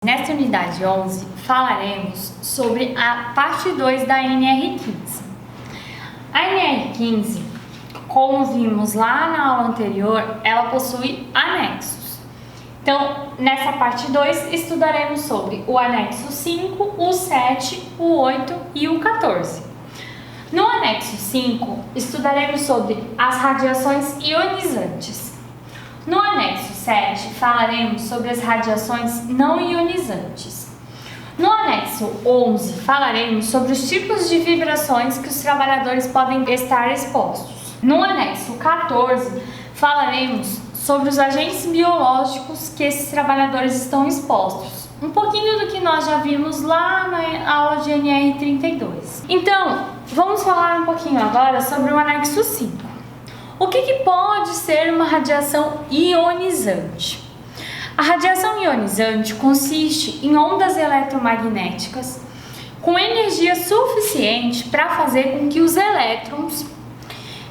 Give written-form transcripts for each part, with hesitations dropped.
Nesta unidade 11, falaremos sobre a parte 2 da NR15. A NR15, como vimos lá na aula anterior, ela possui anexos. Então, nessa parte 2, estudaremos sobre o anexo 5, o 7, o 8 e o 14. No anexo 5, estudaremos sobre as radiações ionizantes. No anexo 7, falaremos sobre as radiações não ionizantes. No anexo 11, falaremos sobre os tipos de vibrações que os trabalhadores podem estar expostos. No anexo 14, falaremos sobre os agentes biológicos que esses trabalhadores estão expostos. Um pouquinho do que nós já vimos lá na aula de NR32. Então, vamos falar um pouquinho agora sobre o anexo 5. O que pode ser uma radiação ionizante? A radiação ionizante consiste em ondas eletromagnéticas com energia suficiente para fazer com que os elétrons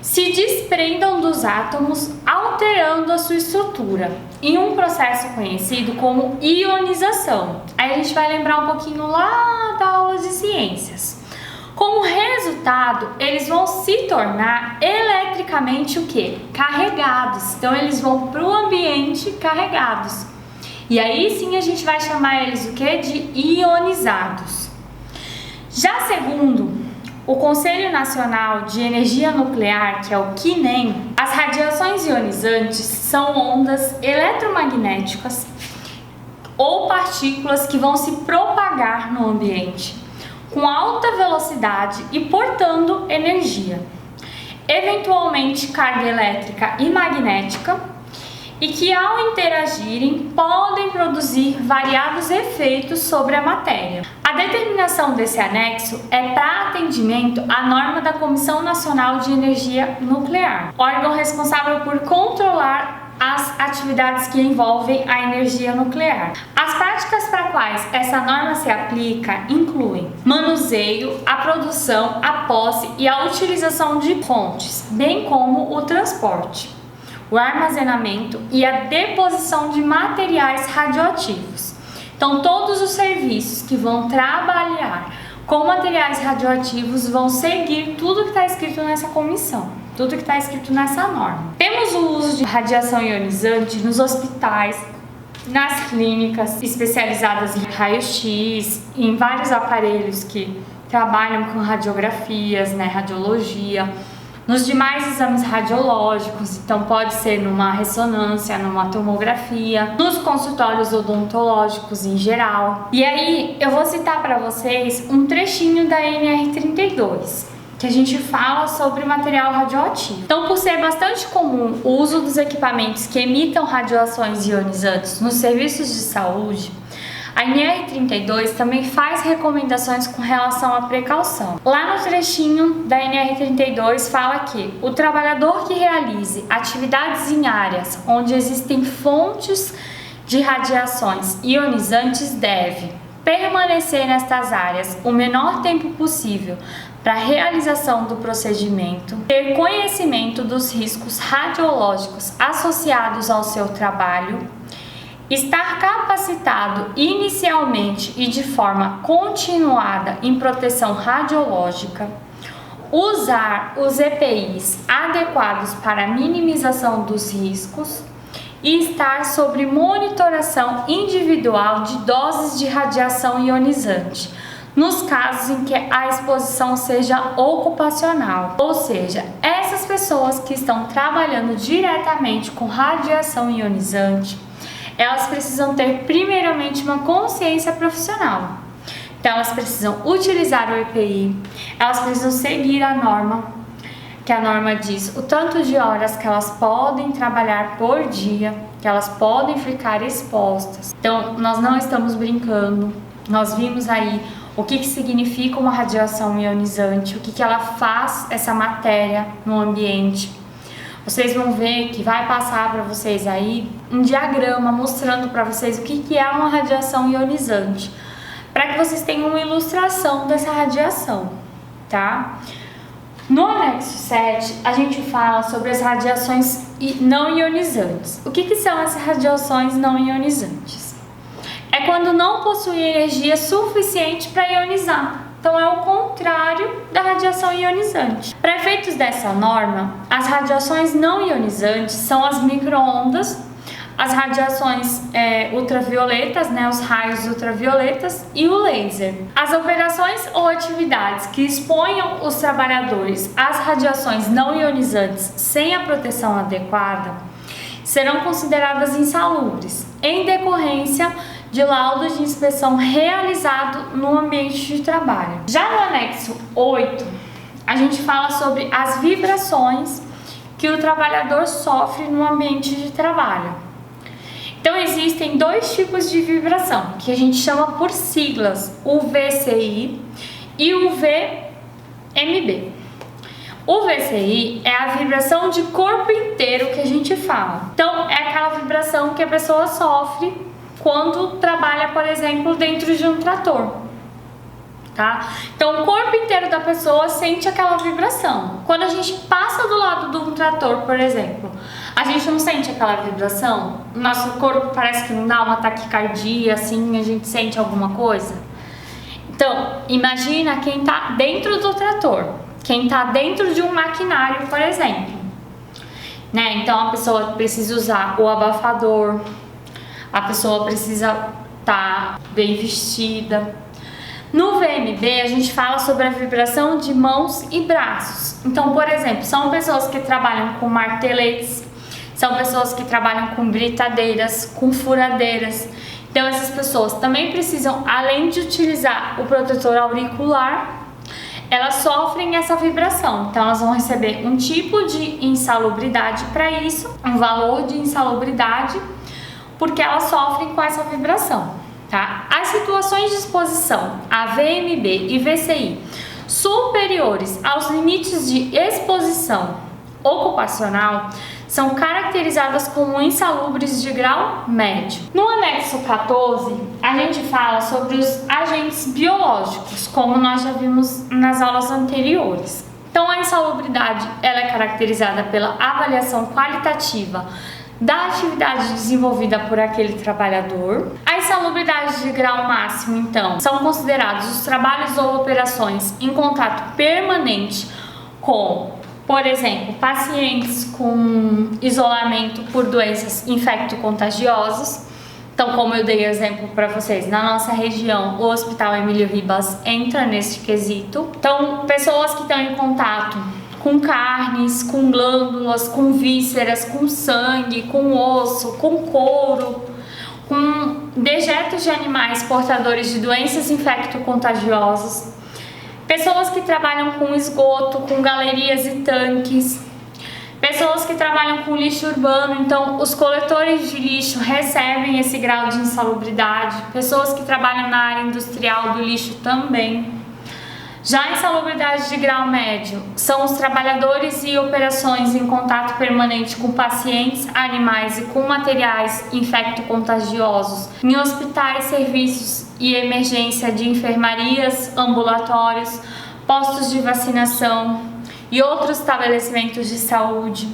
se desprendam dos átomos, alterando a sua estrutura, em um processo conhecido como ionização. Aí a gente vai lembrar um pouquinho lá da aula de ciências. Como resultado, eles vão se tornar eletricamente o quê? Carregados. Então, eles vão para o ambiente carregados. E aí sim a gente vai chamar eles o quê? De ionizados. Já segundo o Conselho Nacional de Energia Nuclear, que é o CNEN, as radiações ionizantes são ondas eletromagnéticas ou partículas que vão se propagar no ambiente com alta velocidade e portando energia, eventualmente carga elétrica e magnética, e que ao interagirem podem produzir variados efeitos sobre a matéria. A determinação desse anexo é para atendimento à norma da Comissão Nacional de Energia Nuclear, órgão responsável por controlar as atividades que envolvem a energia nuclear. As práticas para quais essa norma se aplica incluem manuseio, a produção, a posse e a utilização de fontes, bem como o transporte, o armazenamento e a deposição de materiais radioativos. Então, todos os serviços que vão trabalhar com materiais radioativos vão seguir tudo que está escrito nessa comissão, tudo que está escrito nessa norma. Temos o uso de radiação ionizante nos hospitais, nas clínicas especializadas em raio-x, em vários aparelhos que trabalham com radiografias, radiologia, nos demais exames radiológicos, então pode ser numa ressonância, numa tomografia, nos consultórios odontológicos em geral. E aí eu vou citar para vocês um trechinho da NR32, que a gente fala sobre material radioativo. Então, por ser bastante comum o uso dos equipamentos que emitam radiações ionizantes nos serviços de saúde, a NR32 também faz recomendações com relação à precaução. Lá no trechinho da NR32 fala que o trabalhador que realize atividades em áreas onde existem fontes de radiações ionizantes deve permanecer nestas áreas o menor tempo possível para a realização do procedimento, ter conhecimento dos riscos radiológicos associados ao seu trabalho, estar capacitado inicialmente e de forma continuada em proteção radiológica, usar os EPIs adequados para a minimização dos riscos e estar sob monitoração individual de doses de radiação ionizante, nos casos em que a exposição seja ocupacional, ou seja, essas pessoas que estão trabalhando diretamente com radiação ionizante, elas precisam ter primeiramente uma consciência profissional. Então elas precisam utilizar o EPI, elas precisam seguir a norma, que a norma diz o tanto de horas que elas podem trabalhar por dia, que elas podem ficar expostas. Então nós não estamos brincando, nós vimos aí o que significa uma radiação ionizante, o que ela faz, essa matéria no ambiente. Vocês vão ver que vai passar para vocês aí um diagrama mostrando para vocês o que é uma radiação ionizante, para que vocês tenham uma ilustração dessa radiação, tá? No anexo 7, a gente fala sobre as radiações não ionizantes. O que são essas radiações não ionizantes? É quando não possui energia suficiente para ionizar. Então, é o contrário da radiação ionizante. Para efeitos dessa norma, as radiações não ionizantes são as micro-ondas, as radiações ultravioletas, os raios ultravioletas e o laser. As operações ou atividades que exponham os trabalhadores às radiações não ionizantes sem a proteção adequada serão consideradas insalubres, em decorrência de laudo de inspeção realizado no ambiente de trabalho. Já no anexo 8, a gente fala sobre as vibrações que o trabalhador sofre no ambiente de trabalho. Então, existem dois tipos de vibração, que a gente chama por siglas, o VCI e o VMB. O VCI é a vibração de corpo inteiro que a gente fala. Então, é aquela vibração que a pessoa sofre quando trabalha, por exemplo, dentro de um trator, tá? Então, o corpo inteiro da pessoa sente aquela vibração. Quando a gente passa do lado de um trator, por exemplo, a gente não sente aquela vibração? Nosso corpo parece que não dá uma taquicardia, assim, a gente sente alguma coisa? Então, imagina quem tá dentro do trator, quem tá dentro de um maquinário, por exemplo, Então, a pessoa precisa usar o abafador, a pessoa precisa estar bem vestida. No VMB, a gente fala sobre a vibração de mãos e braços. Então, por exemplo, são pessoas que trabalham com marteletes, são pessoas que trabalham com britadeiras, com furadeiras. Então, essas pessoas também precisam, além de utilizar o protetor auricular, elas sofrem essa vibração. Então, elas vão receber um tipo de insalubridade para isso, um valor de insalubridade, porque elas sofrem com essa vibração, tá? As situações de exposição a VMB e VCI superiores aos limites de exposição ocupacional são caracterizadas como insalubres de grau médio. No anexo 14, a gente fala sobre os agentes biológicos, como nós já vimos nas aulas anteriores. Então, a insalubridade ela é caracterizada pela avaliação qualitativa da atividade desenvolvida por aquele trabalhador. A insalubridade de grau máximo, então, são considerados os trabalhos ou operações em contato permanente com, por exemplo, pacientes com isolamento por doenças infecto-contagiosas. Então, como eu dei exemplo para vocês, na nossa região, o Hospital Emílio Ribas entra nesse quesito. Então, pessoas que estão em contato com carnes, com glândulas, com vísceras, com sangue, com osso, com couro, com dejetos de animais portadores de doenças infecto-contagiosas, pessoas que trabalham com esgoto, com galerias e tanques, pessoas que trabalham com lixo urbano, então os coletores de lixo recebem esse grau de insalubridade, pessoas que trabalham na área industrial do lixo também. Já a insalubridade de grau médio são os trabalhadores e operações em contato permanente com pacientes, animais e com materiais infecto-contagiosos em hospitais, serviços e emergência de enfermarias, ambulatórios, postos de vacinação e outros estabelecimentos de saúde.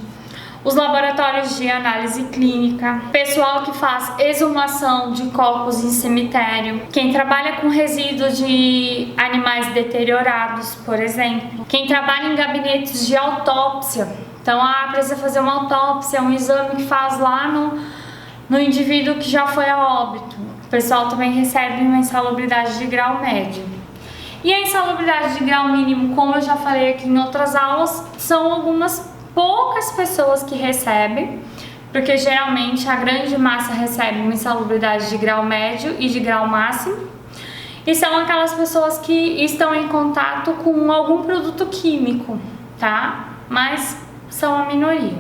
Os laboratórios de análise clínica, pessoal que faz exumação de corpos em cemitério, quem trabalha com resíduos de animais deteriorados, por exemplo, quem trabalha em gabinetes de autópsia. Então, precisa fazer uma autópsia, um exame que faz lá no indivíduo que já foi a óbito. O pessoal também recebe uma insalubridade de grau médio. E a insalubridade de grau mínimo, como eu já falei aqui em outras aulas, são algumas poucas pessoas que recebem, porque geralmente a grande massa recebe uma insalubridade de grau médio e de grau máximo, e são aquelas pessoas que estão em contato com algum produto químico, tá? Mas são a minoria.